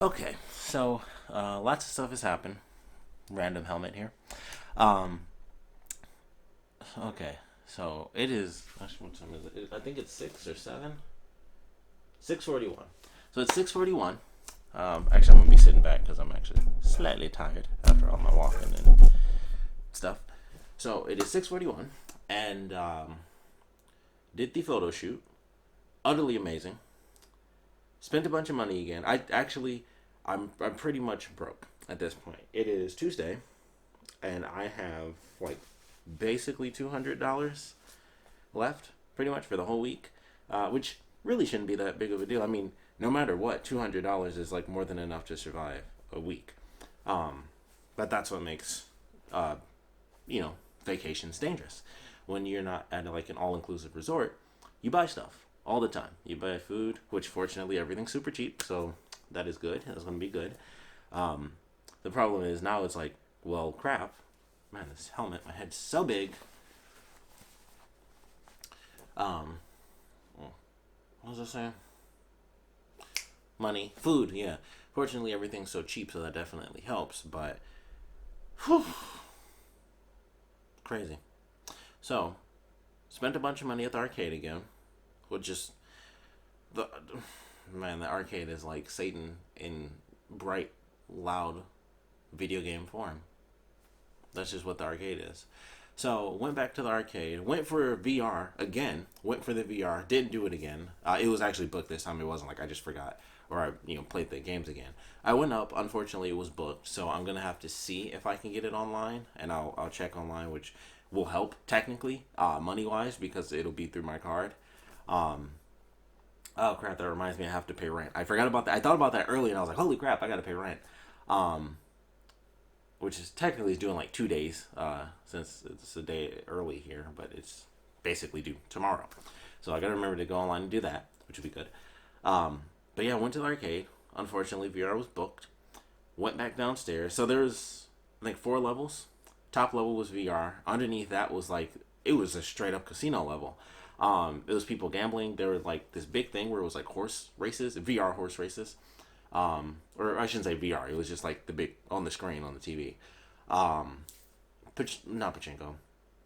Okay, so lots of stuff has happened. Random helmet here. Um, okay, so it is. Actually, what time is it? I think it's 6 or 7. 6:41. So it's 6:41. Actually, I'm gonna be sitting back because I'm actually slightly tired after all my walking and stuff. So it is 6:41, and did the photo shoot. Utterly amazing. Spent a bunch of money again. I'm pretty much broke at this point. It is Tuesday, and I have like basically $200 left, pretty much for the whole week, which really shouldn't be that big of a deal. I mean, no matter what, $200 is like more than enough to survive a week. Um, but that's what makes, uh, you know, vacations dangerous. When you're not at like an all-inclusive resort, you buy stuff all the time. You buy food, which fortunately everything's super cheap, so that is good. That's going to be good. Um, the problem is now it's like, well, crap, man, this helmet, my head's so big. Um, what was I saying? Money, food, yeah. Fortunately, everything's so cheap, so that definitely helps. But, whew, crazy. So, spent a bunch of money at the arcade again, which is the man. The arcade is like Satan in bright, loud video game form. That's just what the arcade is. So went back to the arcade, went for VR again, went for the VR, didn't do it again. It was actually booked this time. It wasn't like I just forgot or I played the games again. I went up. Unfortunately, it was booked, so I'm gonna have to see if I can get it online, and I'll check online, which will help technically, money wise, because it'll be through my card. Um, oh crap, that reminds me, I have to pay rent. I forgot about that. I thought about that earlier, and I was like, holy crap, I gotta pay rent. Um, which is technically is doing like 2 days, since it's a day early here, but it's basically due tomorrow. So I gotta remember to go online and do that, which would be good. Um, but yeah, I went to the arcade. Unfortunately, VR was booked. Went back downstairs. So there's like 4 levels. Top level was VR. Underneath that was like it was a straight up casino level. It was people gambling. There was like this big thing where it was like horse races, VR horse races. Or I shouldn't say VR. It was just like the big on the screen on the TV. Um, not pachinko,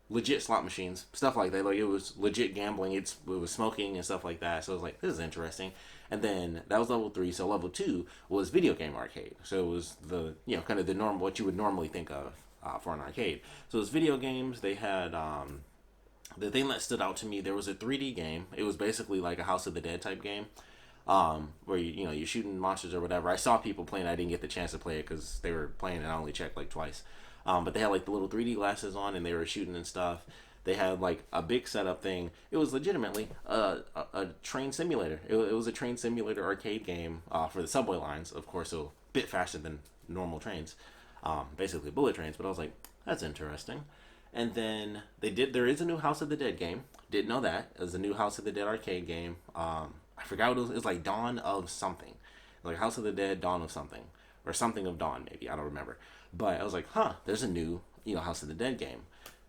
legit slot machines, stuff like that. Like it was legit gambling. It was smoking and stuff like that. So it was like this is interesting. And then that was level 3. So level 2 was video game arcade. So it was the kind of the normal what you would normally think of, for an arcade. So it was video games. They had the thing that stood out to me. There was a 3D game. It was basically like a House of the Dead type game, where you're shooting monsters or whatever. I saw people playing. I didn't get the chance to play it because they were playing and I only checked like twice. But they had like the little 3D glasses on and they were shooting and stuff. They had like a big setup thing. It was legitimately a train simulator. It was a train simulator arcade game, for the subway lines, of course, so a bit faster than normal trains, basically bullet trains. But I was like, that's interesting. And then there is a new House of the Dead game. Didn't know that. It was a new House of the Dead arcade game. I forgot what it was. It was like Dawn of something. Like House of the Dead, Dawn of something. Or something of Dawn, maybe. I don't remember. But I was like, huh, there's a new, House of the Dead game.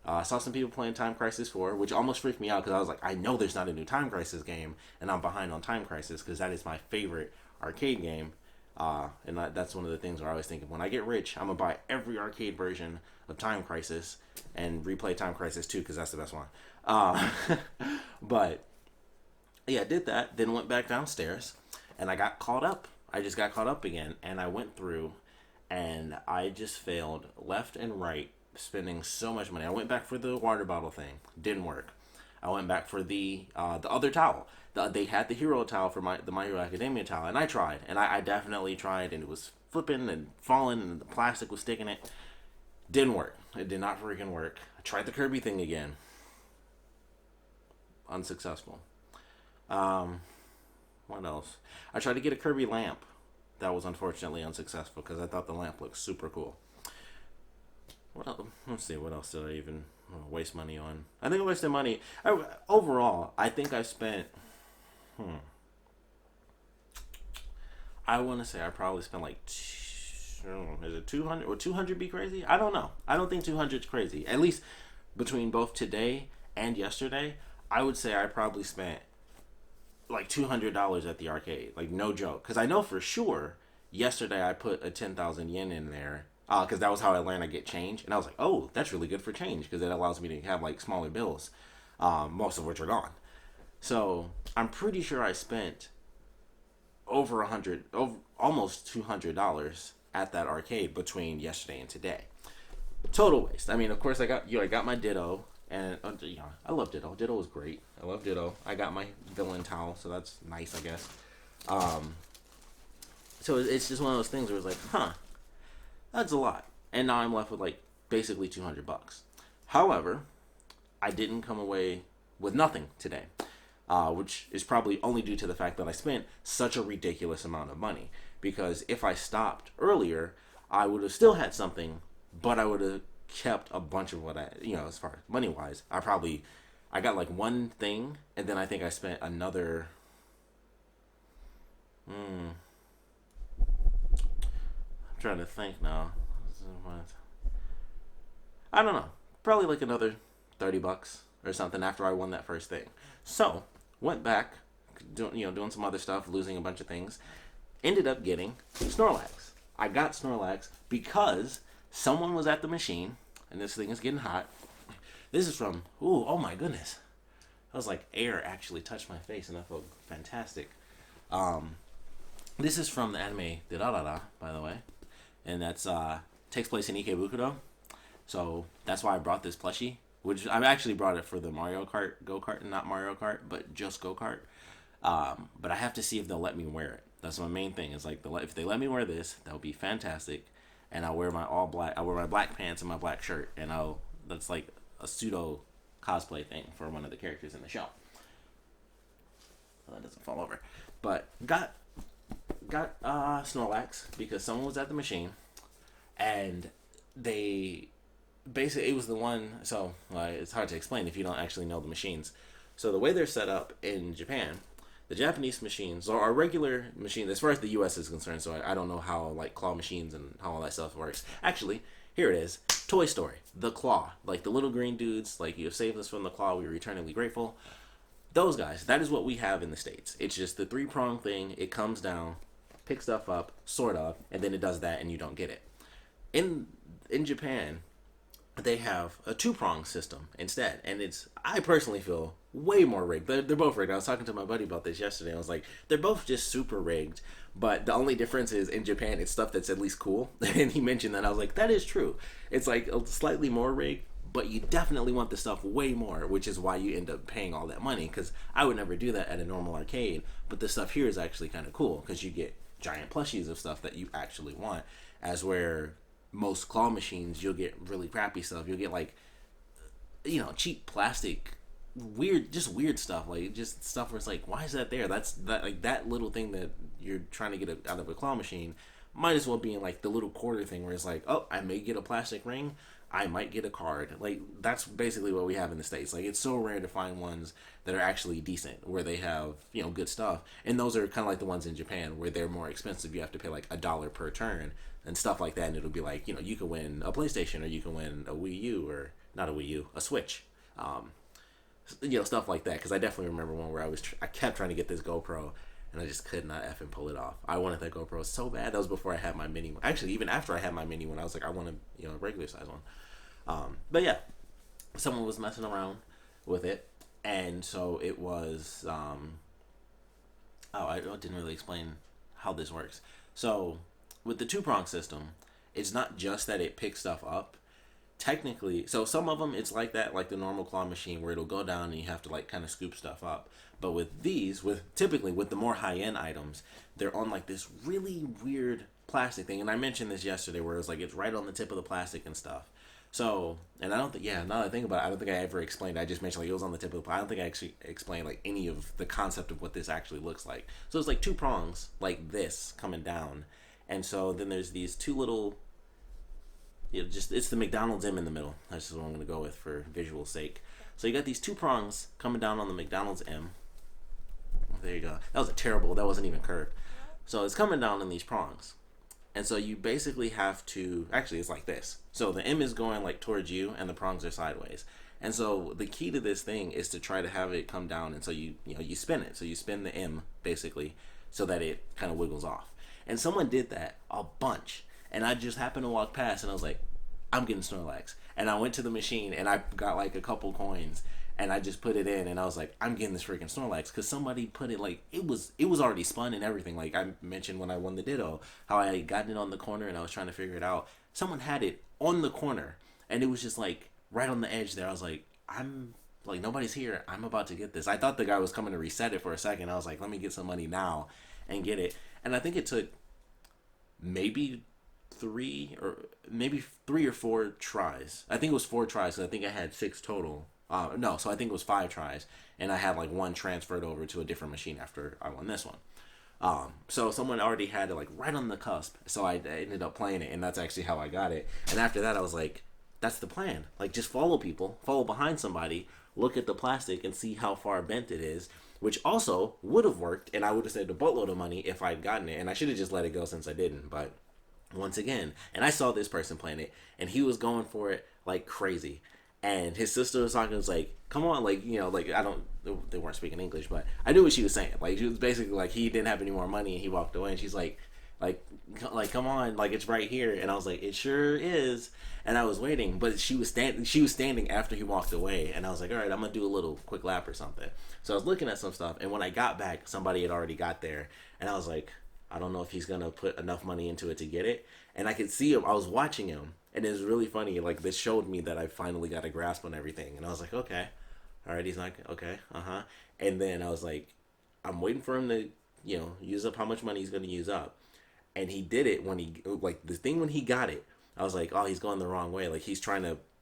I saw some people playing Time Crisis 4, which almost freaked me out because I was like, I know there's not a new Time Crisis game, and I'm behind on Time Crisis because that is my favorite arcade game. And that's one of the things where I was thinking, when I get rich, I'm going to buy every arcade version of Time Crisis and replay Time Crisis 2 because that's the best one. Uh, but yeah, I did that, then went back downstairs, and I got caught up. I just got caught up again, and I went through, and I just failed left and right, spending so much money. I went back for the water bottle thing, didn't work. I went back for the other towel. They had the hero towel for the My Hero Academia towel, and I tried, and I definitely tried, and it was flipping and falling, and the plastic was sticking it. Didn't work. It did not freaking work. I tried the Kirby thing again, unsuccessful. Um, what else? I tried to get a Kirby lamp. That was unfortunately unsuccessful because I thought the lamp looked super cool. What else? Let's see. What else did I even waste money on? I think I wasted money. Overall, I think I spent. Hmm, I want to say I probably spent like. Is it 200? Would 200 be crazy? I don't know. I don't think 200 is crazy. At least between both today and yesterday, I would say I probably spent like $200 at the arcade. Like no joke, because I know for sure yesterday I put a 10,000 yen in there because that was how I learned I get change, and I was like, oh, that's really good for change because it allows me to have like smaller bills, most of which are gone. So I'm pretty sure I spent over almost $200 at that arcade between yesterday and today. Total waste. I mean, of course, I got my Ditto, and I love Ditto. Ditto was great. I love Ditto. I got my villain towel, so that's nice, I guess. Um, so it's just one of those things where it's like, huh, that's a lot, and now I'm left with like basically $200. However, I didn't come away with nothing today, which is probably only due to the fact that I spent such a ridiculous amount of money. Because if I stopped earlier, I would have still had something, but I would have kept a bunch of what as far as money wise, I got like one thing, and then I think I spent another. I'm trying to think now. I don't know. Probably like another $30 or something after I won that first thing. So went back, doing some other stuff, losing a bunch of things. Ended up getting Snorlax. I got Snorlax because someone was at the machine, and this thing is getting hot. This is from, oh my goodness. I was like, air actually touched my face, and that felt fantastic. This is from the anime Durarara, by the way. And that's takes place in Ikebukuro. So that's why I brought this plushie. Which I actually brought it for the Mario Kart go-kart, not Mario Kart, but just go-kart. But I have to see if they'll let me wear it. That's my main thing. Is like if they let me wear this, that would be fantastic. And I'll wear my all black. I'll wear my black pants and my black shirt, and that's like a pseudo cosplay thing for one of the characters in the show. So that doesn't fall over. But got Snorlax because someone was at the machine, and they basically it was the one. So it's hard to explain if you don't actually know the machines. So the way they're set up in Japan. The Japanese machines are regular machines as far as the U.S. is concerned. So I don't know how like claw machines and how all that stuff works. Actually, here it is: Toy Story, the claw, like the little green dudes. Like you have saved us from the claw. We are eternally grateful. Those guys. That is what we have in the States. It's just the 3-prong thing. It comes down, picks stuff up, sort of, and then it does that, and you don't get it. In Japan, they have a 2-prong system instead, and I personally feel way more rigged. They're both rigged. I was talking to my buddy about this yesterday. I was like, they're both just super rigged, but the only difference is in Japan it's stuff that's at least cool. And he mentioned that. I was like, that is true. It's like slightly more rigged, but you definitely want the stuff way more, which is why you end up paying all that money, because I would never do that at a normal arcade. But the stuff here is actually kind of cool because you get giant plushies of stuff that you actually want, as where most claw machines you'll get really crappy stuff. You'll get like cheap plastic weird stuff, like just stuff where it's like, why is that there? That little thing that you're trying to get out of a claw machine might as well be in like the little quarter thing where it's like, oh, I may get a plastic ring, I might get a card. Like that's basically what we have in the States. Like it's so rare to find ones that are actually decent, where they have good stuff, and those are kind of like the ones in Japan where they're more expensive. You have to pay like $1 per turn and stuff like that, and it'll be like you can win a PlayStation, or you can win a Wii U, or not a Wii U, a Switch. Stuff like that. Because I definitely remember one where I kept trying to get this GoPro, and I just could not effing pull it off. I wanted that GoPro so bad. That was before I had my mini one. Actually, even after I had my mini one, I was like, I want a regular size one. But yeah, someone was messing around with it, and so it was. I didn't really explain how this works. So with the 2-prong system, it's not just that it picks stuff up. Technically, so some of them it's like that, like the normal claw machine where it'll go down and you have to like kind of scoop stuff up. But with these, typically with the more high-end items, they're on like this really weird plastic thing. And I mentioned this yesterday where it's like it's right on the tip of the plastic and stuff. So, and I don't think, now that I think about it, I don't think I ever explained. I just mentioned like it was on the tip of the. I don't think I actually explained like any of the concept of what this actually looks like. So it's like 2 prongs like this coming down, and so then there's these 2 little. It's the McDonald's M in the middle. That's just what I'm going to go with for visual sake. So you got these 2 prongs coming down on the McDonald's M. There you go. That wasn't even curved. So it's coming down in these prongs. And so you basically have to, actually it's like this. So the M is going like towards you and the prongs are sideways. And so the key to this thing is to try to have it come down, and so you spin it. So you spin the M basically so that it kind of wiggles off. And someone did that a bunch. And I just happened to walk past and I was like, I'm getting Snorlax. And I went to the machine and I got like a couple coins and I just put it in and I was like, I'm getting this freaking Snorlax because somebody put it like it was already spun and everything. Like I mentioned when I won the Ditto, how I had gotten it on the corner and I was trying to figure it out. Someone had it on the corner and it was just like right on the edge there. I was like, I'm like nobody's here. I'm about to get this. I thought the guy was coming to reset it for a second. I was like, let me get some money now and get it. And I think it took maybe three or four tries. I think it was four tries. I think I had six total. No, so I think it was five tries, and I had like one transferred over to a different machine after I won this one. So someone already had it like right on the cusp. So I ended up playing it, and that's actually how I got it. And after that, I was like, that's the plan. Like just follow people, follow behind somebody, look at the plastic, and see how far bent it is. Which also would have worked, and I would have saved a boatload of money if I'd gotten it. And I should have just let it go since I didn't, but once again. And I saw this person playing it, and he was going for it like crazy. And his sister was talking, was like, come on, like, like, they weren't speaking English, but I knew what she was saying. Like, she was basically like, he didn't have any more money, and he walked away, and she's like, come on, like, it's right here. And I was like, it sure is. And I was waiting, but she was standing after he walked away, and I was like, all right, I'm gonna do a little quick lap or something. So I was looking at some stuff, and when I got back, somebody had already got there, and I was like, I don't know if he's gonna put enough money into it to get it. And I could see him. I was watching him, and it was really funny. Like this showed me that I finally got a grasp on everything, and I was like, okay, all right. He's like, okay, And then I was like, I'm waiting for him to, use up how much money he's gonna use up. And he did it when when he got it. I was like, oh, he's going the wrong way. Like he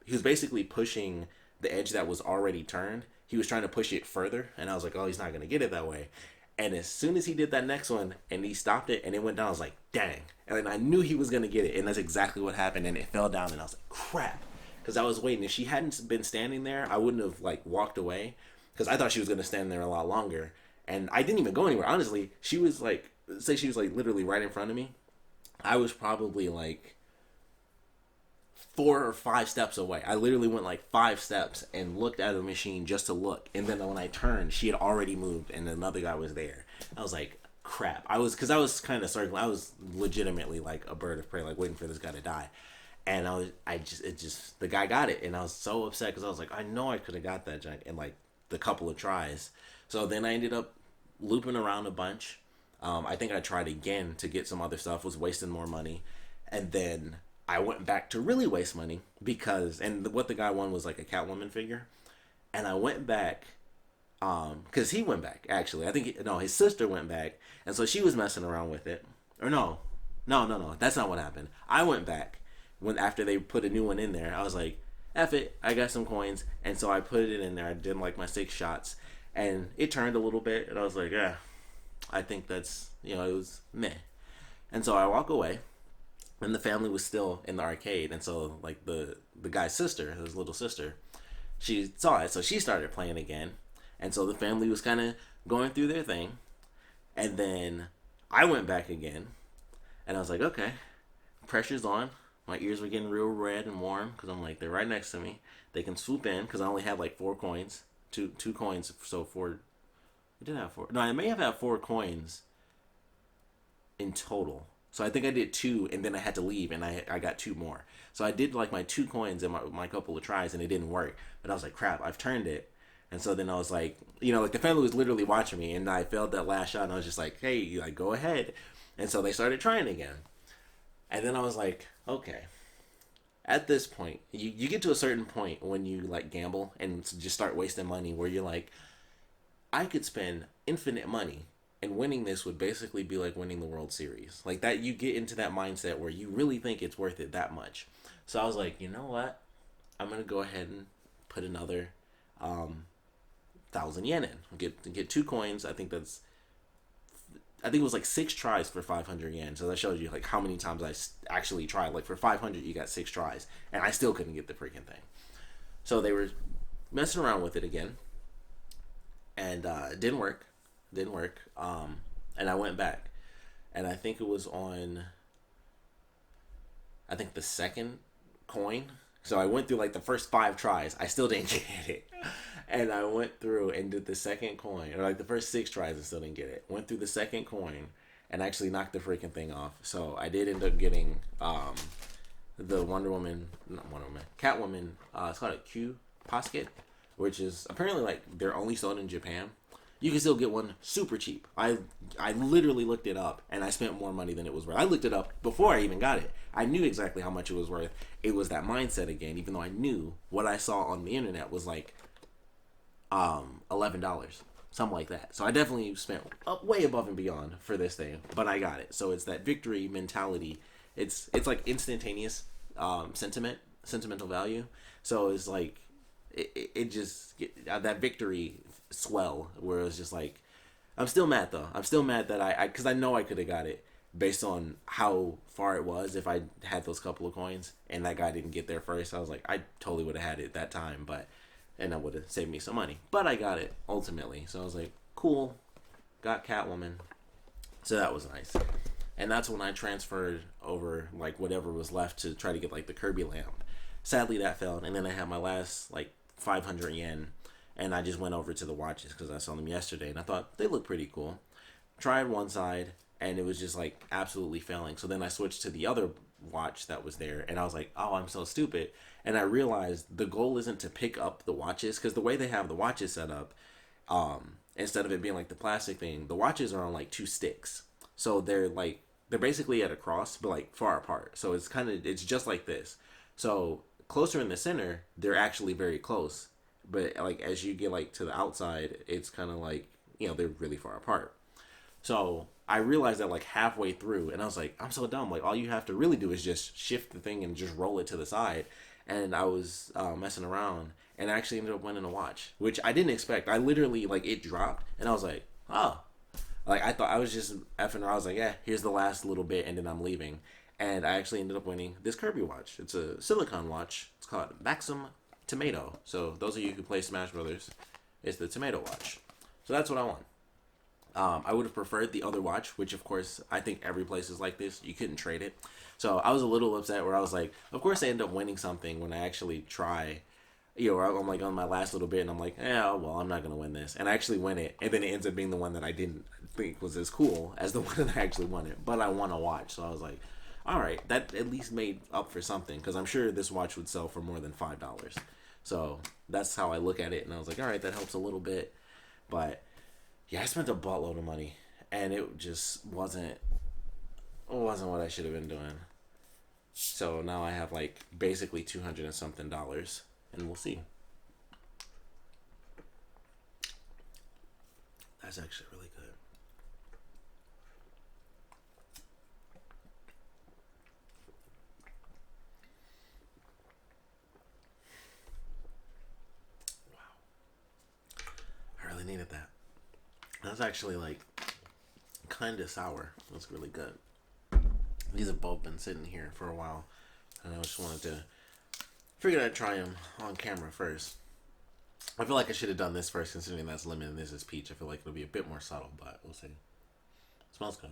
was basically pushing the edge that was already turned. He was trying to push it further, and I was like, oh, he's not gonna get it that way. And as soon as he did that next one and he stopped it and it went down, I was like, dang. And then I knew he was going to get it. And that's exactly what happened. And it fell down and I was like, crap. Because I was waiting. If she hadn't been standing there, I wouldn't have like walked away. Because I thought she was going to stand there a lot longer. And I didn't even go anywhere. Honestly, she was like literally right in front of me. I was probably like 4 or 5 steps away. I literally went like 5 steps and looked at the machine just to look. And then when I turned, she had already moved and another guy was there. I was like, crap. I was kind of circling. I was legitimately like a bird of prey, like waiting for this guy to die. And the guy got it. And I was so upset because I was like, I know I could have got that junk in like the couple of tries. So then I ended up looping around a bunch. I think I tried again to get some other stuff, was wasting more money. And then I went back to really waste money what the guy won was like a Catwoman figure. And I went back, because he went back, actually. I think, his sister went back. And so she was messing around with it. Or no, that's not what happened. I went back after they put a new one in there. I was like, F it, I got some coins. And so I put it in there. I did like my 6 shots. And it turned a little bit. And I was like, yeah, I think that's, it was meh. And so I walk away. And the family was still in the arcade, and so like the guy's sister, his little sister, she saw it, so she started playing again, and so the family was kind of going through their thing, and then I went back again, and I was like, okay, pressure's on. My ears were getting real red and warm because I'm like, they're right next to me. They can swoop in because I only had like 4 coins, two coins, so 4. I did have 4. No, I may have had 4 coins in total. So I think I did 2, and then I had to leave, and I got 2 more. So I did like my 2 coins in my couple of tries, and it didn't work. But I was like, crap, I've turned it. And so then I was like, like the family was literally watching me, and I failed that last shot, and I was just like, hey, like go ahead. And so they started trying again. And then I was like, okay. At this point, you get to a certain point when you like gamble and just start wasting money where you're like, I could spend infinite money. And winning this would basically be like winning the World Series. Like that, you get into that mindset where you really think it's worth it that much. So I was like, you know what? I'm going to go ahead and put another 1,000 yen in. Get 2 coins. I think it was like 6 tries for 500 yen. So that shows you like how many times I actually tried. Like for 500, you got 6 tries. And I still couldn't get the freaking thing. So they were messing around with it again. And it didn't work. And I went back, and I think it was on, the second coin. So I went through like the first 5 tries. I still didn't get it. And I went through and did the second coin, or like the first 6 tries and still didn't get it. Went through the second coin, and actually knocked the freaking thing off. So I did end up getting the Catwoman. It's called a Q Posket, which is apparently like they're only sold in Japan. You can still get one super cheap. I literally looked it up, and I spent more money than it was worth. I looked it up before I even got it. I knew exactly how much it was worth. It was that mindset again, even though I knew what I saw on the internet was like $11, something like that. So I definitely spent way above and beyond for this thing, but I got it. So it's that victory mentality. It's like instantaneous sentimental value. So it's like it just that victory swell where it was just like, I'm still mad though. I'm still mad that I because I know I could have got it based on how far it was if I had those couple of coins and that guy didn't get there first. I was like, I totally would have had it that time, and that would have saved me some money. But I got it ultimately, so I was like, cool, got Catwoman. So that was nice. And that's when I transferred over like whatever was left to try to get like the Kirby lamp. Sadly, that failed, and then I had my last like 500 yen, and I just went over to the watches because I saw them yesterday, and I thought they looked pretty cool. Tried one side, and it was just like absolutely failing. So then I switched to the other watch that was there, and I was like, oh, I'm so stupid. And I realized the goal isn't to pick up the watches, because the way they have the watches set up, instead of it being like the plastic thing, the watches are on like two sticks. So they're basically at a cross, but like far apart. So it's just like this. So closer in the center, they're actually very close. But like as you get like to the outside, it's kind of like, they're really far apart. So I realized that like halfway through, and I was like, I'm so dumb. Like all you have to really do is just shift the thing and just roll it to the side. And I was messing around, and I actually ended up winning a watch, which I didn't expect. I literally like it dropped, and I was like, oh, like I thought I was just effing around. I was like, yeah, here's the last little bit, and then I'm leaving. And I actually ended up winning this Kirby watch. It's a silicone watch. It's called Maxim Tomato. So those of you who play Smash Brothers, it's the tomato watch. So that's what I won. I would have preferred the other watch, which of course I think every place is like this. You couldn't trade it. So I was a little upset where I was like, of course I end up winning something when I actually try. I'm like on my last little bit, and I'm like, yeah, well, I'm not going to win this. And I actually win it, and then it ends up being the one that I didn't think was as cool as the one that I actually won it. But I won a watch, so I was like, all right, that at least made up for something, because I'm sure this watch would sell for more than $5. So that's how I look at it, and I was like, all right, that helps a little bit. But yeah, I spent a buttload of money, and it just wasn't what I should have been doing. So now I have like basically $200 and something, and we'll see. That's actually really good. Wow. I really needed that. That's actually like kind of sour. That's really good. These have both been sitting here for a while, and I just wanted to figured I'd try them on camera first. I feel like I should have done this first, considering that's lemon and this is peach. I feel like it'll be a bit more subtle, but we'll see. It smells good.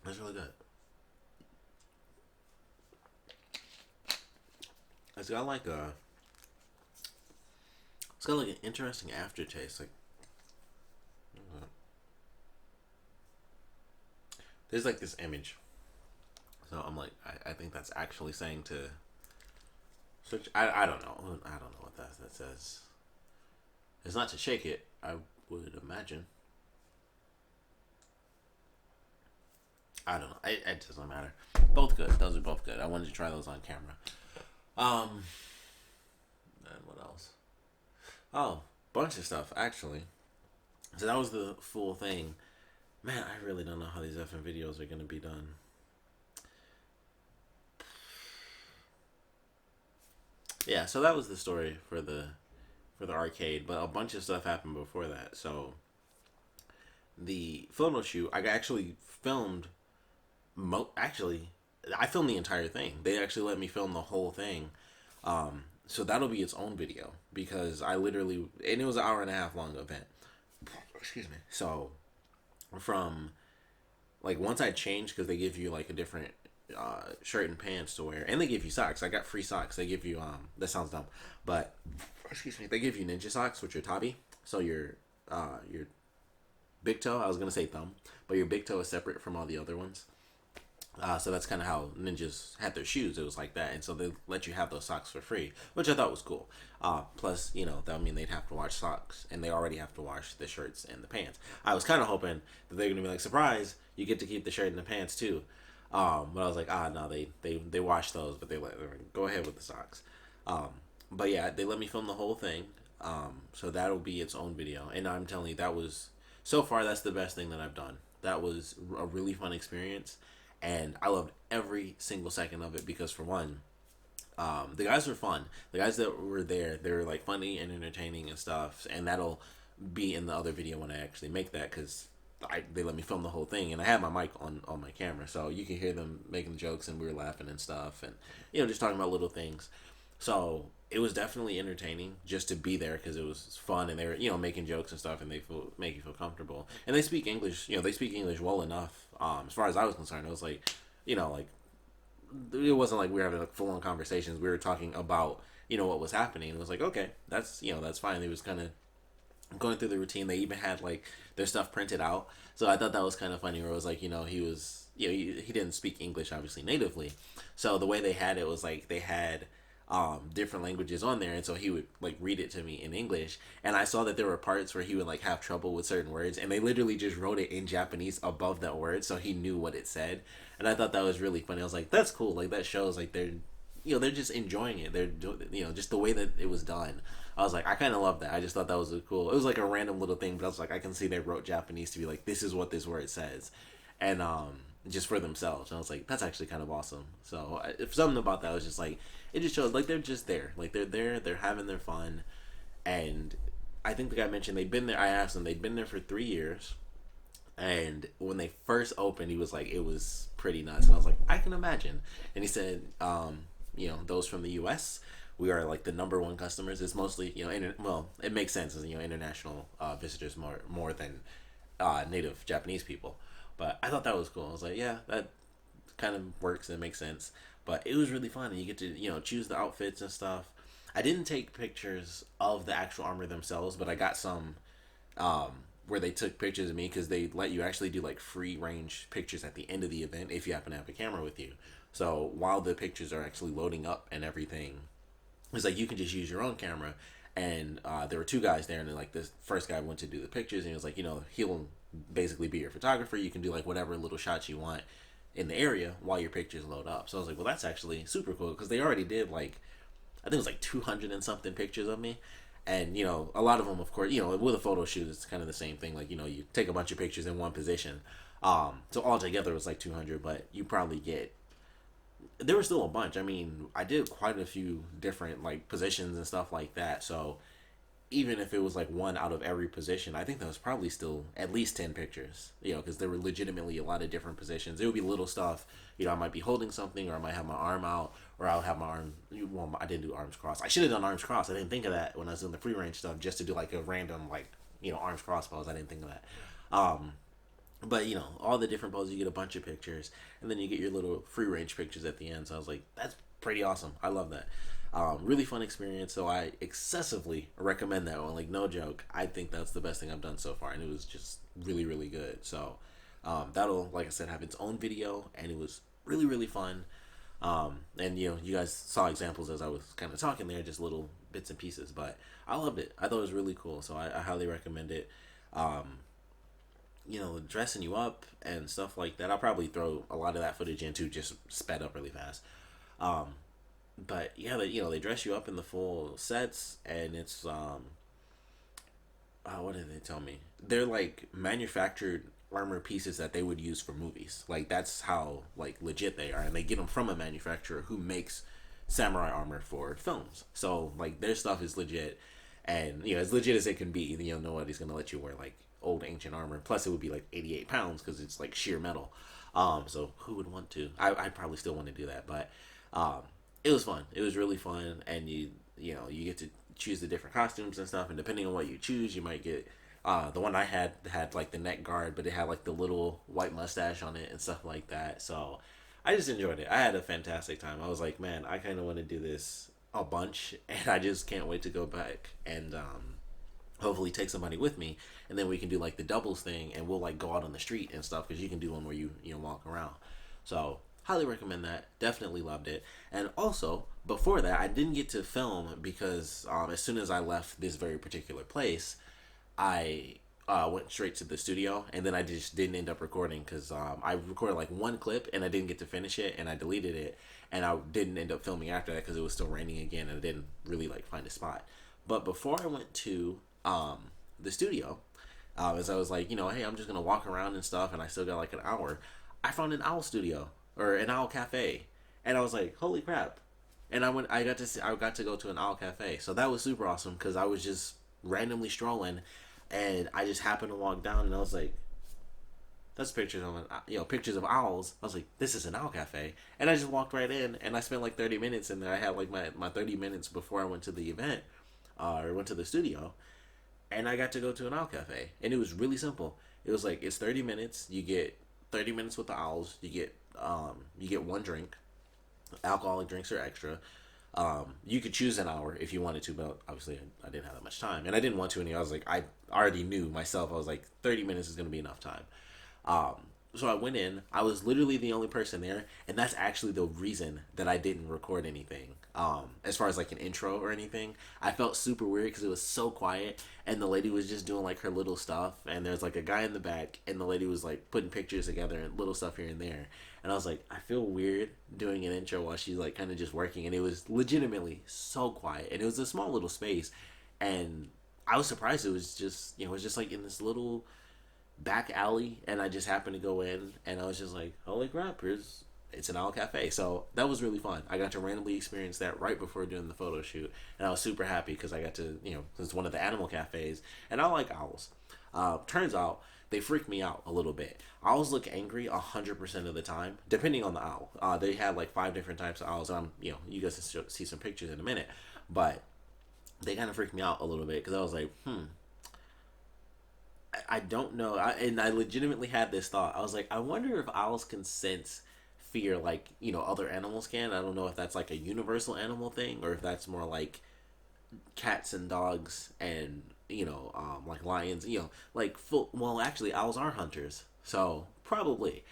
That's really good. It's got like an interesting aftertaste. Like there's like this image. So I'm like, I think that's actually saying to switch. I don't know. I don't know what that says. It's not to shake it, I would imagine. I don't know. It doesn't matter. Both good. Those are both good. I wanted to try those on camera. And what else? Oh, bunch of stuff actually. So that was the full thing. Man, I really don't know how these effing videos are gonna be done. Yeah, so that was the story for the arcade, but a bunch of stuff happened before that. So the photo shoot, I actually filmed. I filmed the entire thing. They actually let me film the whole thing. So that'll be its own video, because and it was an hour and a half long event. Excuse me. So from like once I changed, because they give you like a different shirt and pants to wear, and they give you socks. I got free socks. They give you that sounds dumb, but excuse me, they give you ninja socks, which are tabi, So your big toe, I was gonna say thumb, but your big toe is separate from all the other ones. So that's kind of how ninjas had their shoes. It was like that, and so they let you have those socks for free, which I thought was cool. Plus, that would mean they'd have to wash socks, and they already have to wash the shirts and the pants. I was kind of hoping that they're gonna be like, surprise, you get to keep the shirt and the pants too. But I was like, no, they wash those, but they let go ahead with the socks. Um, but yeah, they let me film the whole thing. So that'll be its own video, and I'm telling you, that was so far that's the best thing that I've done. That was a really fun experience, and I loved every single second of it because for one, the guys were fun. The guys that were there, they were like funny and entertaining and stuff, and that'll be in the other video when I actually make that because they let me film the whole thing, and I had my mic on my camera, so you can hear them making jokes, and we were laughing and stuff, and just talking about little things. So it was definitely entertaining just to be there because it was fun, and they were making jokes and stuff, and make you feel comfortable, and they speak English. They speak English well enough. As far as I was concerned, it was like like it wasn't like we were having like full on conversations. We were talking about what was happening. It was like, okay, that's fine. It was kind of going through the routine. They even had like their stuff printed out, so I thought that was kind of funny. Where it was like he was he didn't speak English obviously natively, so the way they had it was like they had different languages on there, and so he would like read it to me in English, and I saw that there were parts where he would like have trouble with certain words, and they literally just wrote it in Japanese above that word so he knew what it said. And I thought that was really funny. I was like, that's cool. Like that shows like they're just enjoying it. They're doing just the way that it was done. I was like, I kind of love that. I just thought that was cool. It was like a random little thing, but I was like, I can see they wrote Japanese to be like, this is what this word says, and just for themselves. And I was like, that's actually kind of awesome. So something about that was just like, it just shows like they're just there, like they're there, they're having their fun. And I think the guy mentioned they'd been there. I asked them, they'd been there for 3 years, and when they first opened, he was like, it was pretty nuts. And I was like, I can imagine. And he said, those from the U.S., we are like the number one customers. It's mostly well, it makes sense as international visitors more than native Japanese people. But I thought that was cool. I was like, yeah, that kind of works and makes sense. But it was really fun, and you get to choose the outfits and stuff. I didn't take pictures of the actual armor themselves, but I got some where they took pictures of me because they let you actually do like free range pictures at the end of the event if you happen to have a camera with you. So while the pictures are actually loading up and everything, it's like you can just use your own camera. And there were two guys there, and then like this first guy went to do the pictures, and he was like, he'll basically be your photographer. You can do like whatever little shots you want in the area while your pictures load up. So I was like, well, that's actually super cool because they already did like, I think it was like 200 and something pictures of me. And a lot of them, of course, with a photo shoot, it's kind of the same thing. Like you take a bunch of pictures in one position. So altogether it was like 200, but you probably get. There was still a bunch. I mean, I did quite a few different like positions and stuff like that. So even if it was like one out of every position, I think that was probably still at least 10 pictures, because there were legitimately a lot of different positions. It would be little stuff, I might be holding something, or I might have my arm out, or I'll have my arm, well, I didn't do arms crossed. I should have done arms crossed. I didn't think of that when I was doing the free range stuff, just to do like a random, like, arms crossed pose. I didn't think of that. But all the different poses, you get a bunch of pictures, and then you get your little free range pictures at the end. So I was like, that's pretty awesome. I love that. Really fun experience. So I excessively recommend that one. Like no joke, I think that's the best thing I've done so far, and it was just really really good. So that'll, like I said, have its own video, and it was really really fun. And you guys saw examples as I was kind of talking there, just little bits and pieces, but I loved it. I thought it was really cool, so I highly recommend it. Dressing you up and stuff like that, I'll probably throw a lot of that footage into just sped up really fast. But yeah, they dress you up in the full sets, and it's what did they tell me? They're like manufactured armor pieces that they would use for movies. Like that's how like legit they are, and they get them from a manufacturer who makes samurai armor for films. So like their stuff is legit, and as legit as it can be. Nobody's gonna let you wear like old ancient armor. Plus, it would be like 88 pounds because it's like sheer metal. So who would want to? I probably still want to do that, but it was fun. It was really fun, and you get to choose the different costumes and stuff. And depending on what you choose, you might get the one I had like the neck guard, but it had like the little white mustache on it and stuff like that. So I just enjoyed it. I had a fantastic time. I was like, man, I kind of want to do this a bunch, and I just can't wait to go back and hopefully take somebody with me, and then we can do like the doubles thing, and we'll like go out on the street and stuff because you can do one where you walk around. So highly recommend that. Definitely loved it. And also before that, I didn't get to film because as soon as I left this very particular place, I went straight to the studio, and then I just didn't end up recording because I recorded like one clip and I didn't get to finish it, and I deleted it, and I didn't end up filming after that because it was still raining again, and I didn't really like find a spot. But before I went to the studio, as I was like, hey, I'm just gonna walk around and stuff, and I still got like an hour. I found an owl studio or an owl cafe, and I was like, holy crap! And I got to go to an owl cafe, so that was super awesome because I was just randomly strolling, and I just happened to walk down, and I was like, that's pictures of pictures of owls. I was like, this is an owl cafe, and I just walked right in, and I spent like 30 minutes in there. I had like my 30 minutes before I went to the event, or went to the studio, and I got to go to an owl cafe, and it was really simple. It was like it's 30 minutes. You get 30 minutes with the owls. You get one drink. Alcoholic drinks are extra. You could choose an hour if you wanted to, but obviously I didn't have that much time, and I didn't want to. And I was like, I already knew myself. I was like, 30 minutes is going to be enough time. Um, so I went in. I was literally the only person there, and that's actually the reason that I didn't record anything. As far as like an intro or anything, I felt super weird because it was so quiet, and the lady was just doing like her little stuff, and there's like a guy in the back, and the lady was like putting pictures together and little stuff here and there, and I was like, I feel weird doing an intro while she's like kind of just working, and it was legitimately so quiet, and it was a small little space, and I was surprised it was just it was just like in this little back alley, and I just happened to go in, and I was just like, holy crap, it's an owl cafe. So that was really fun. I got to randomly experience that right before doing the photo shoot, and I was super happy because I got to, it's one of the animal cafes, and I like owls. Turns out they freak me out a little bit. Owls look angry 100% of the time, depending on the owl. They had like 5 different types of owls, and you guys can see some pictures in a minute, but they kind of freaked me out a little bit because I was like, I don't know. And I legitimately had this thought. I was like, I wonder if owls can sense fear like, other animals can. I don't know if that's like a universal animal thing or if that's more like cats and dogs and, like lions, like full. Well, actually, owls are hunters. So probably.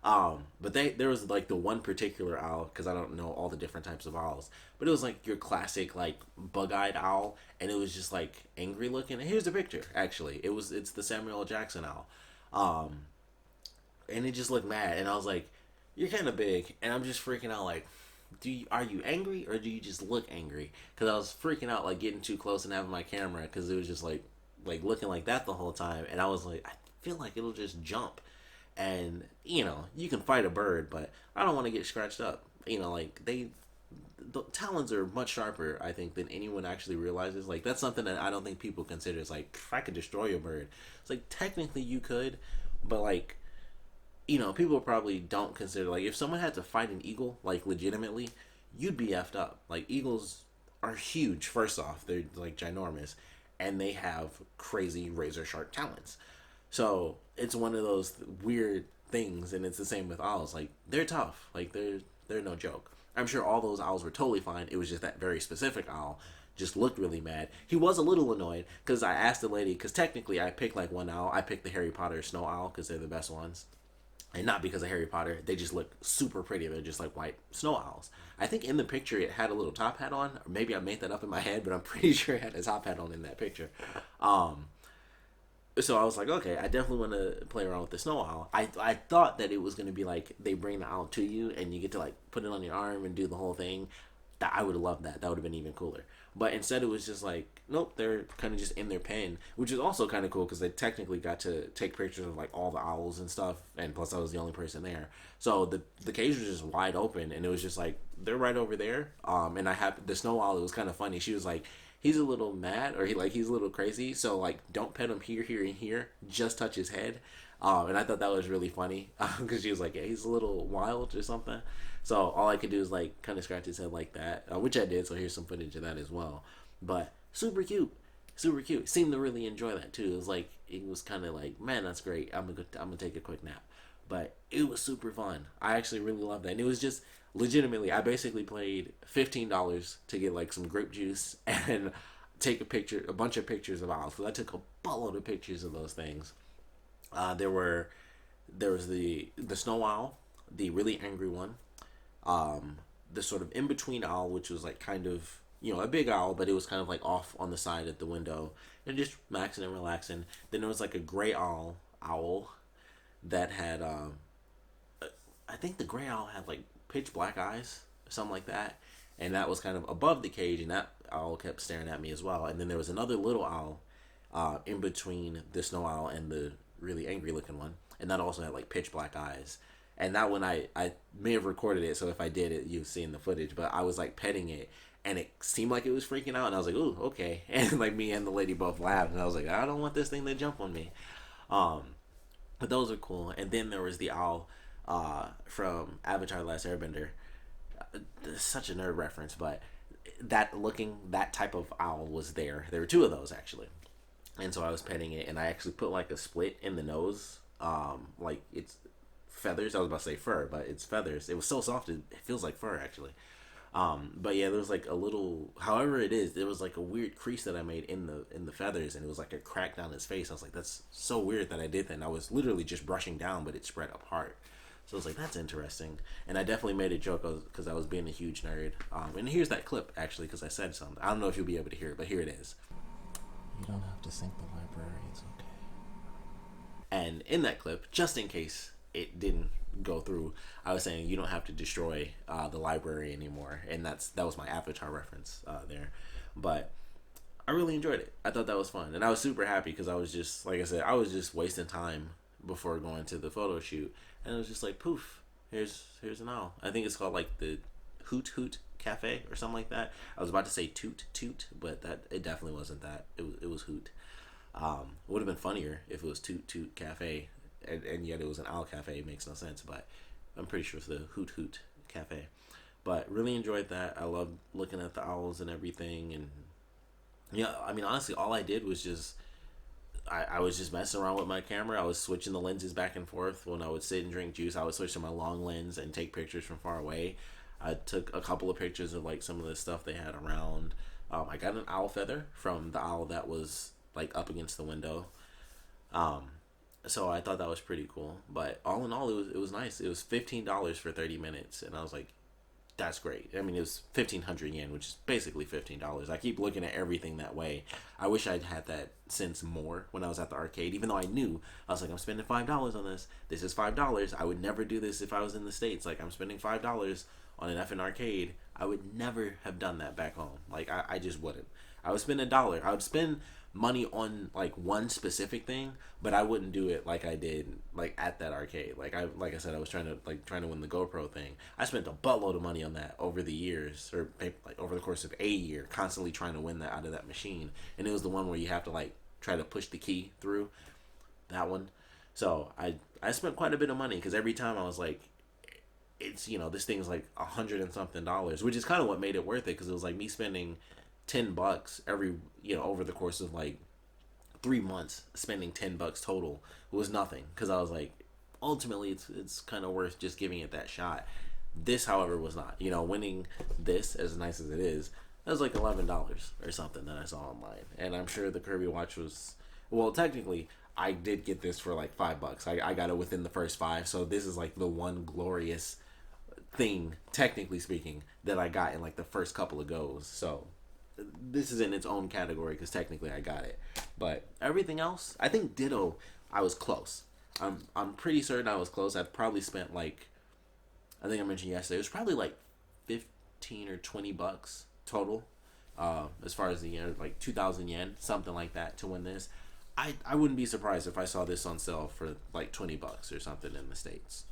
But there was like the one particular owl because I don't know all the different types of owls, but it was like your classic like bug-eyed owl, and it was just like angry looking. And here's the picture. Actually, it's the Samuel L. Jackson owl, and it just looked mad. And I was like, "You're kind of big," and I'm just freaking out. Like, are you angry or do you just look angry? Because I was freaking out like getting too close and having my camera because it was just like looking like that the whole time, and I was like, I feel like it'll just jump. And you can fight a bird, but I don't want to get scratched up. Like the talons are much sharper, I think, than anyone actually realizes. Like that's something that I don't think people consider. It's like, if I could destroy a bird, it's like technically you could, but like people probably don't consider, like, if someone had to fight an eagle like legitimately, you'd be effed up. Like eagles are huge. First off, they're like ginormous, and they have crazy razor sharp talons. So it's one of those weird things, and it's the same with owls. Like they're tough. Like they're no joke. I'm sure all those owls were totally fine. It was just that very specific owl just looked really mad. He was a little annoyed because I asked the lady, because technically I picked like one owl. I picked the Harry Potter snow owl because they're the best ones. And not because of Harry Potter. They just look super pretty. They're just like white snow owls. I think in the picture it had a little top hat on. Or maybe I made that up in my head, but I'm pretty sure it had a top hat on in that picture. So I was like, okay, I definitely want to play around with the snow owl. I thought that it was going to be like they bring the owl to you and you get to like put it on your arm and do the whole thing. That I would have loved that. That would have been even cooler. But instead it was just like, nope, they're kind of just in their pen, which is also kind of cool because they technically got to take pictures of like all the owls and stuff, and plus I was the only person there. So the cage was just wide open, and it was just like, they're right over there. And I had the snow owl. It was kind of funny. She was like, he's a little mad, or he's a little crazy, so like don't pet him here, here, and here. Just touch his head. And I thought that was really funny because she was like, yeah, he's a little wild or something. So all I could do is like kind of scratch his head like that, which I did. So here's some footage of that as well. But super cute, super cute. Seemed to really enjoy that too. It was kind of like, man, that's great. I'm gonna take a quick nap. But it was super fun. I actually really loved that, and it was just legitimately. I basically paid $15 to get like some grape juice and take a bunch of pictures of owls. So I took a buttload of pictures of those things. There was the snow owl, the really angry one, the sort of in between owl, which was like kind of, a big owl, but it was kind of like off on the side at the window and just maxing and relaxing. Then there was like a gray owl that had, I think the gray owl had like pitch black eyes or something like that, and that was kind of above the cage, and that owl kept staring at me as well. And then there was another little owl, in between the snow owl and the really angry looking one, and that also had like pitch black eyes. And that one I may have recorded it, so if I did it, you've seen the footage. But I was like petting it, and it seemed like it was freaking out, and I was like, "Ooh, okay." And like me and the lady both laughed, and I was like, "I don't want this thing to jump on me." But those are cool. And then there was the owl, from Avatar: Last Airbender. Such a nerd reference, but that type of owl was there. There were two of those actually, and so I was petting it, and I actually put like a split in the nose, like it's feathers. I was about to say fur, but it's feathers. It was so soft, it feels like fur actually. But yeah, there was like a little, however it is, there was like a weird crease that I made in the feathers, and it was like a crack down his face. I was like, that's so weird that I did that. And I was literally just brushing down, but it spread apart. So I was like, that's interesting. And I definitely made a joke because I was being a huge nerd. And here's that clip actually, because I said something. I don't know if you'll be able to hear it, but here it is. You don't have to sync the library. It's okay. And in that clip, just in case it didn't go through, I was saying you don't have to destroy the library anymore, and that was my Avatar reference there. But I really enjoyed it. I thought that was fun, and I was super happy because I was just, like I said, I was just wasting time before going to the photo shoot, and it was just like, poof, here's an owl. I think it's called like the Hoot Hoot Cafe or something like that. I was about to say Toot Toot, but it definitely wasn't that. It was Hoot. Would have been funnier if it was Toot Toot Cafe, and yet it was an owl cafe. It makes no sense, but I'm pretty sure it's the Hoot Hoot Cafe. But really enjoyed that. I love looking at the owls and everything, and yeah, I mean, honestly, all I did was just I was just messing around with my camera. I was switching the lenses back and forth. When I would sit and drink juice, I would switch to my long lens and take pictures from far away. I took a couple of pictures of like some of the stuff they had around. I got an owl feather from the owl that was like up against the window. So I thought that was pretty cool. But all in all, it was nice. It was $15 for 30 minutes, and I was like, that's great. I mean, it was 1,500 yen, which is basically $15. I keep looking at everything that way. I wish I'd had that sense more when I was at the arcade, even though I knew, I was like, I'm spending $5 on this. This is $5. I would never do this if I was in the States. Like, I'm spending $5 on an effing arcade. I would never have done that back home. Like, I just wouldn't. I would spend $1. I would spend money on like one specific thing, but I wouldn't do it like I did like at that arcade. Like I said, I was trying to win the GoPro thing. I spent a buttload of money on that over the years, or like over the course of a year, constantly trying to win that out of that machine. And it was the one where you have to like try to push the key through, that one. So I spent quite a bit of money because every time I was like, it's, this thing's like $100 and something, which is kind of what made it worth it, because it was like me spending $10 every, over the course of like 3 months, spending $10 total was nothing, because I was like, ultimately it's kind of worth just giving it that shot. This, however, was not. Winning this, as nice as it is, that was like $11 or something that I saw online. And I'm sure the Kirby watch was, well, technically I did get this for like $5. I got it within the first 5, so this is like the one glorious thing, technically speaking, that I got in like the first couple of goes. So this is in its own category because technically I got it. But everything else, I think ditto, I was close. I'm pretty certain I was close. I probably spent like, I think I mentioned yesterday, it was probably like 15 or $20 total. As far as the like 2,000 yen, something like that, to win this. I wouldn't be surprised if I saw this on sale for like $20 or something in the States.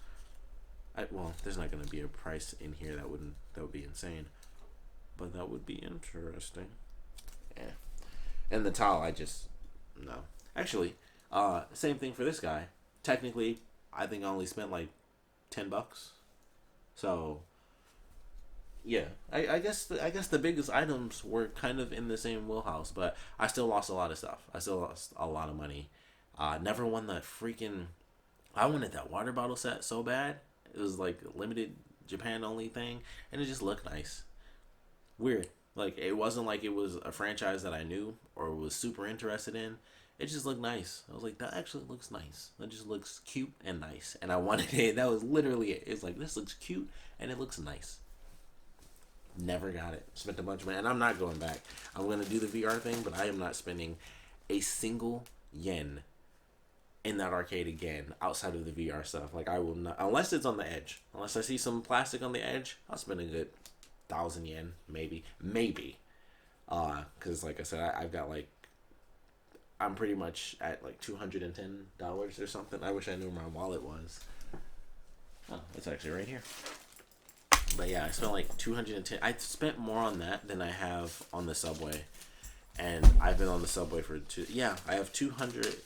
Well, there's not going to be a price in here that would be insane. But that would be interesting. Yeah. And the towel, no. Actually, same thing for this guy. Technically, I think I only spent like $10. So, yeah. I guess the biggest items were kind of in the same wheelhouse, but I still lost a lot of stuff. I still lost a lot of money. Never won that freaking. I wanted that water bottle set so bad. It was like a limited Japan only thing, and it just looked nice. Weird. Like, it wasn't like it was a franchise that I knew or was super interested in. It just looked nice. I was like, that actually looks nice. That just looks cute and nice. And I wanted it. That was literally it. It's like, this looks cute and it looks nice. Never got it. Spent a bunch of money. And I'm not going back. I'm going to do the VR thing, but I am not spending a single yen in that arcade again outside of the VR stuff. Like, I will not, unless it's on the edge. Unless I see some plastic on the edge, I'll spend a good 1,000 yen, maybe. Because like I said, I've got like, I'm pretty much at like $210 or something. I wish I knew where my wallet was. Oh, it's actually right here. But yeah, I spent like 210. I spent more on that than I have on the subway, and I've been on the subway for two. Yeah, I have 200,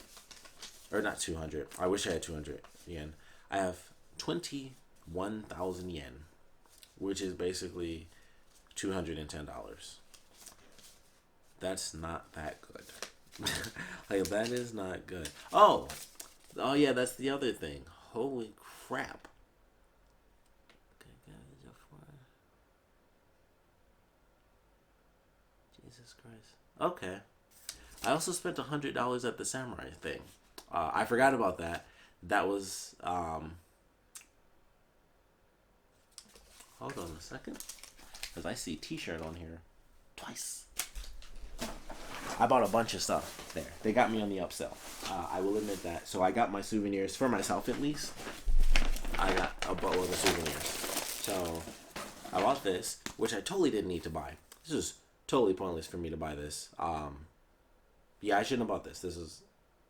or not 200. I wish I had 200 yen. I have 21,000 yen, which is basically $210. That's not that good. Like, that is not good. Oh yeah, that's the other thing. Holy crap. Jesus Christ. Okay. I also spent $100 at the samurai thing. I forgot about that. That was hold on a second, because I see T-shirt on here twice. I bought a bunch of stuff there. They got me on the upsell. I will admit that. So I got my souvenirs for myself at least. I got a boatload of souvenirs. So I bought this, which I totally didn't need to buy. This is totally pointless for me to buy this. Yeah, I shouldn't have bought this. This is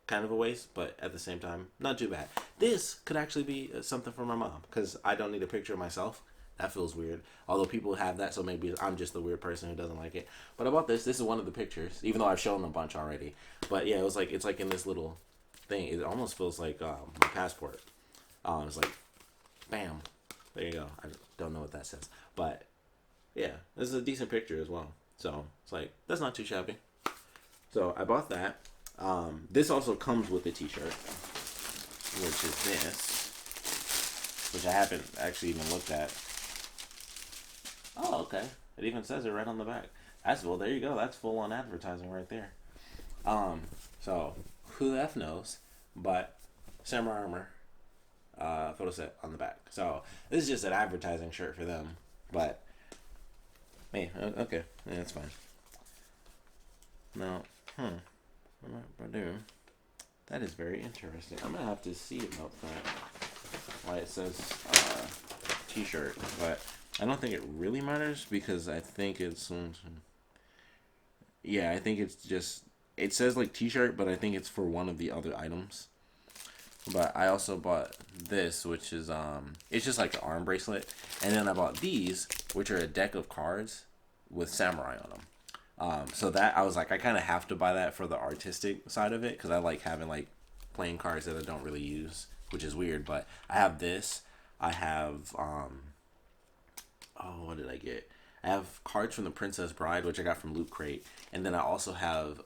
kind of a waste, but at the same time, not too bad. This could actually be something for my mom, because I don't need a picture of myself. That feels weird. Although people have that, so maybe I'm just the weird person who doesn't like it. But about this is one of the pictures, even though I've shown a bunch already. But yeah, it's like in this little thing. It almost feels like my passport. It's like, bam, there you go. I don't know what that says, but yeah, this is a decent picture as well. So it's like, that's not too shabby. So I bought that. This also comes with a T-shirt, which is this, which I haven't actually even looked at. Oh, okay. It even says it right on the back. Well, there you go. That's full on advertising right there. So who the F knows? But Samurai Armor, photo set on the back. So this is just an advertising shirt for them. But hey, okay, yeah, that's fine. Now, that is very interesting. I'm gonna have to see about that. Why it says T-shirt, but I don't think it really matters, because I think it's yeah, I think it's just, it says like T-shirt, but I think it's for one of the other items. But I also bought this, which is it's just like an arm bracelet, and then I bought these, which are a deck of cards with samurai on them. So that I was like, I kind of have to buy that for the artistic side of it, because I like having like playing cards that I don't really use, which is weird. But I have this. I have what did I get? I have cards from the Princess Bride, which I got from Loot Crate, and then I also have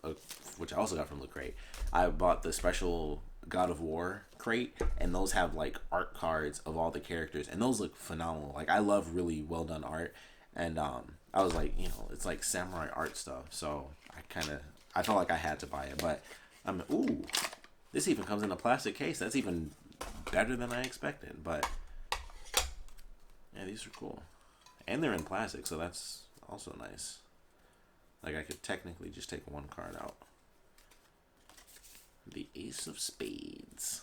which I also got from Loot Crate. I bought the special God of War crate, and those have like art cards of all the characters, and those look phenomenal. Like, I love really well done art, and I was like, it's like samurai art stuff, so I felt like I had to buy it. But ooh, this even comes in a plastic case. That's even better than I expected. But yeah, these are cool, and they're in plastic, so that's also nice. Like, I could technically just take one card out. The Ace of Spades.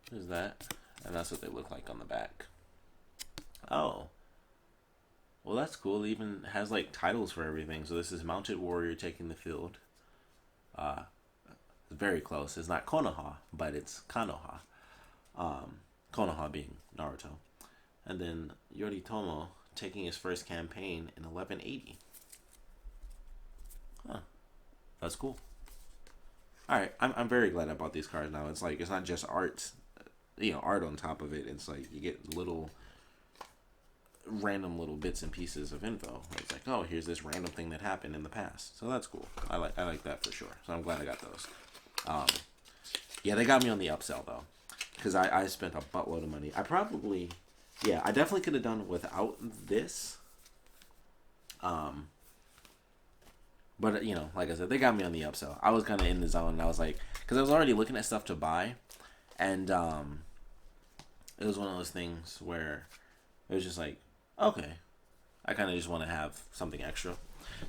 What is that? And that's what they look like on the back. Oh. Well, that's cool. It even has like titles for everything. So this is Mounted Warrior Taking the Field. Very close. It's not Konoha, but it's Kanoha. Konoha being Naruto. And then Yoritomo taking his first campaign in 1180. Huh. That's cool. Alright, I'm very glad I bought these cards now. It's like, it's not just art, art on top of it. It's like, you get random little bits and pieces of info. It's like, oh, here's this random thing that happened in the past. So that's cool. I like that for sure. So I'm glad I got those. Yeah, they got me on the upsell though, because I spent a buttload of money. I definitely could have done without this. But like I said, they got me on the upsell. I was kind of in the zone. And I was like, because I was already looking at stuff to buy, and it was one of those things where it was just like, okay, I kind of just want to have something extra.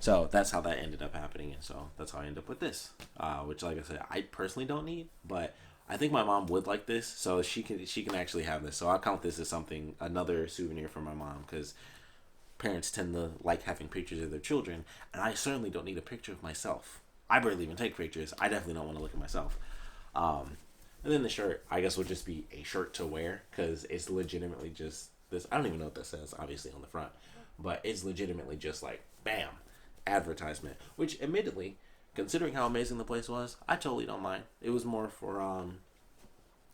So that's how that ended up happening, and so that's how I ended up with this, which, like I said, I personally don't need, but I think my mom would like this, so she can actually have this. So I'll count this as another souvenir for my mom, because parents tend to like having pictures of their children, and I certainly don't need a picture of myself. I barely even take pictures. I definitely don't want to look at myself. And then the shirt, I guess, would just be a shirt to wear, because it's legitimately just this. I don't even know what that says, obviously, on the front, but it's legitimately just like, bam, advertisement. Which, admittedly, considering how amazing the place was, I totally don't mind. It was more for,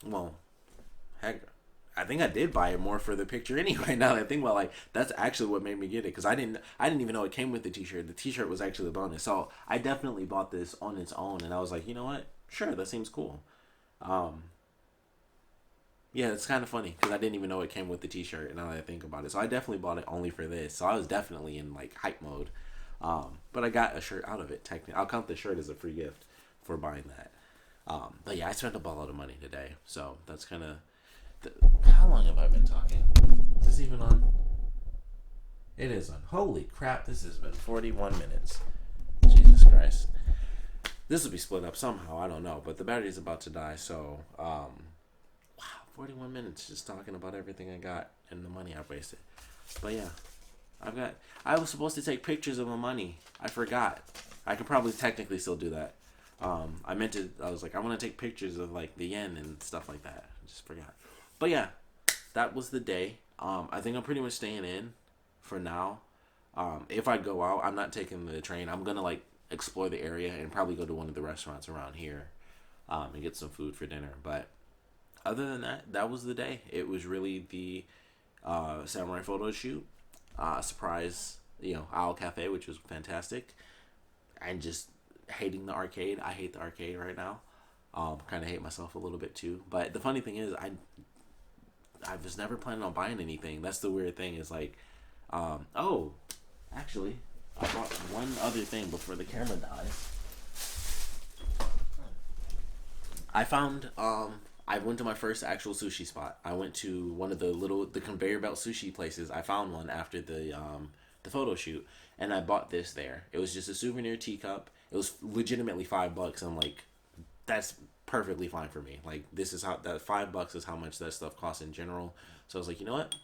well, heck, I think I did buy it more for the picture anyway. Now that I think about, like, that's actually what made me get it, because I didn't even know it came with the t-shirt. The t-shirt was actually a bonus, so I definitely bought this on its own, and I was like, you know what? Sure, that seems cool. Yeah, it's kind of funny because I didn't even know it came with the t-shirt, and now that I think about it, so I definitely bought it only for this. So I was definitely in like hype mode, but I got a shirt out of it. Technically, I'll count the shirt as a free gift for buying that. But yeah, I spent a lot of money today, so that's kind of. How long have I been talking? Is this even on? It is on. Holy crap! This has been 41 minutes. Jesus Christ. This will be split up somehow. I don't know, but the battery's about to die, so. Wow, 41 minutes just talking about everything I got and the money I've wasted. But yeah, I was supposed to take pictures of my money. I forgot. I could probably technically still do that. I was like, I want to take pictures of like the yen and stuff like that. I just forgot. But yeah, that was the day. I think I'm pretty much staying in for now. If I go out, I'm not taking the train. I'm going to like explore the area and probably go to one of the restaurants around here and get some food for dinner. But other than that, that was the day. It was really the samurai photo shoot, surprise, Owl Cafe, which was fantastic, and just hating the arcade. I hate the arcade right now. Kind of hate myself a little bit too. But the funny thing is, I was never planning on buying anything. That's the weird thing. Is like, actually, I bought one other thing before the camera dies. I found I went to my first actual sushi spot. I went to one of the conveyor belt sushi places. I found one after the photo shoot, and I bought this there. It was just a souvenir teacup. It was legitimately $5. I'm like, that's perfectly fine for me. Like, this is that $5 is how much that stuff costs in general. So I was like, you know what?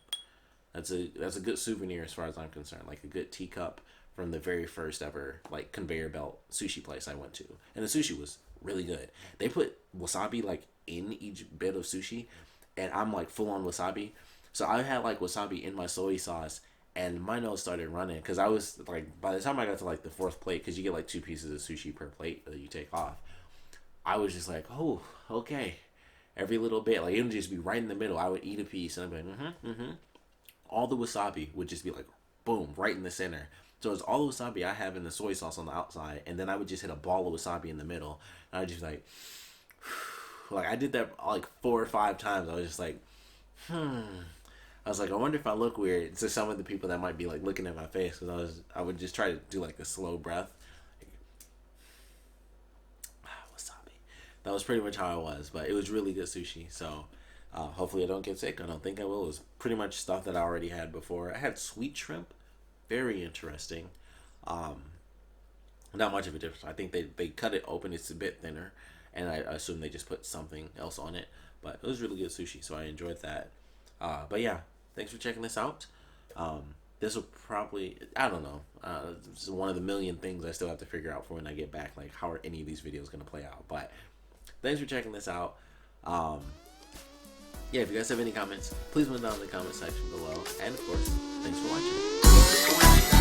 That's a good souvenir as far as I'm concerned. Like a good teacup from the very first ever like conveyor belt sushi place I went to, and the sushi was really good. They put wasabi like in each bit of sushi, and I'm like full on wasabi. So I had like wasabi in my soy sauce, and my nose started running because I was like, by the time I got to like the fourth plate, because you get like 2 pieces of sushi per plate that you take off, I was just like, oh, okay. Every little bit, like it would just be right in the middle. I would eat a piece, and I'd be like, all the wasabi would just be like, boom, right in the center. So it's all the wasabi I have in the soy sauce on the outside, and then I would just hit a ball of wasabi in the middle, and I would just like, like I did that like 4 or 5 times. I was just like, I was like, I wonder if I look weird to some of the people that might be like looking at my face, because I would just try to do like a slow breath. Wasabi. That was pretty much how I was, but it was really good sushi. So hopefully I don't get sick. I don't think I will. It was pretty much stuff that I already had before. I had sweet shrimp. Very interesting. Not much of a difference. I think they cut it open. It's a bit thinner, and I assume they just put something else on it. But it was really good sushi, so I enjoyed that. But yeah, thanks for checking this out. This will probably, I don't know, this is one of the million things I still have to figure out for when I get back. Like, how are any of these videos going to play out? But thanks for checking this out. Yeah, if you guys have any comments, please put them down in the comment section below. And of course, thanks for watching.